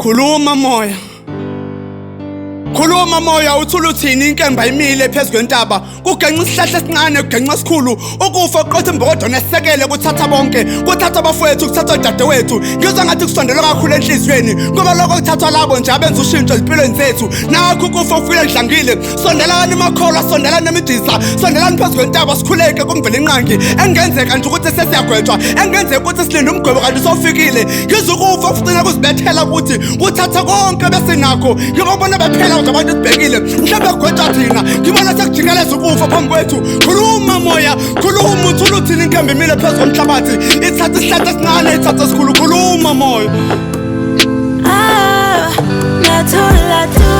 Khuluma moya. Khuluma moya uthula uthini inkemba imile phezulu kwentaba kugenxa isihlahla esincane kugenxa esikhulu ukufa qotha imbokodo nesekele kuthatha bonke kuthatha abafowethu kuthatha dadewethu ngizwa ngathi kusondela kakhulu enhlizweni ngoba lokho kuthathwa labo nje abenza ushintsho empilweni zethu nakho ukufa ufile edlangile sondelani emakhola sondelani emidisa sondelani phezulu kwentaba sikhuleke kumvela inqangi engenzeka nje ukuthi sesiyagwetshwa engenzeka ukuthi silinde umgwebo kanti sofikile ngizukufa futhi kuzibethela ukuthi kuthatha konke bese nakho ngibona bephela ngabantu sibhekile mhlawumbe kugwetshwa thina ngibona sekujikeleza ukufa phambi kwethu khuluma moya khuluma uthula uthini inkemba imile phezulu komhlabathi ithatha isihlahla esincane ithatha esikhulu khuluma moya nathula tu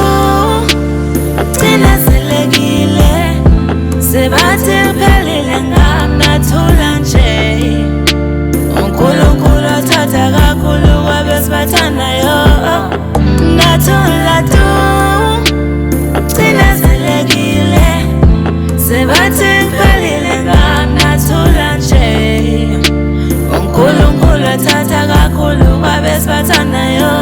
cinazelekile sebathi phelile ngam nathula nje uNkulunkulu othatha kakhulu kwabesibathanayo nathula tu cinazelekile sebathi phelile ngam nathula nje uNkulunkulu othatha kakhulu kwabesibathanayo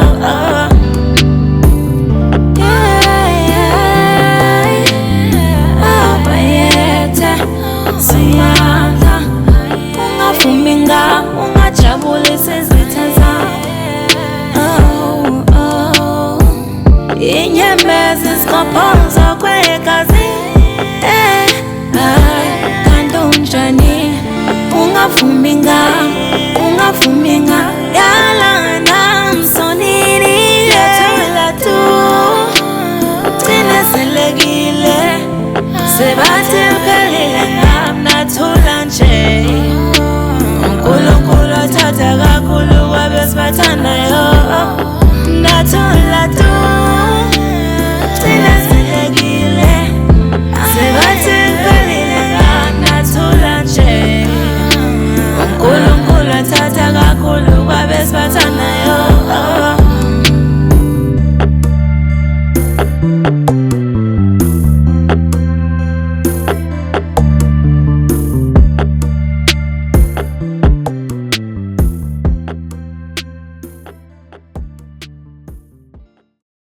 Siyanga ungavumi ngam ungajabulisa izitha zami inyembezi siqophoza kwegazi kanti unjani ungavumi ngam yala namsonini yathula tu cinazelekile sebathi phelile ngam nathula nje uNkulunkulu othatha kakhulu kwabesibathanayo nathula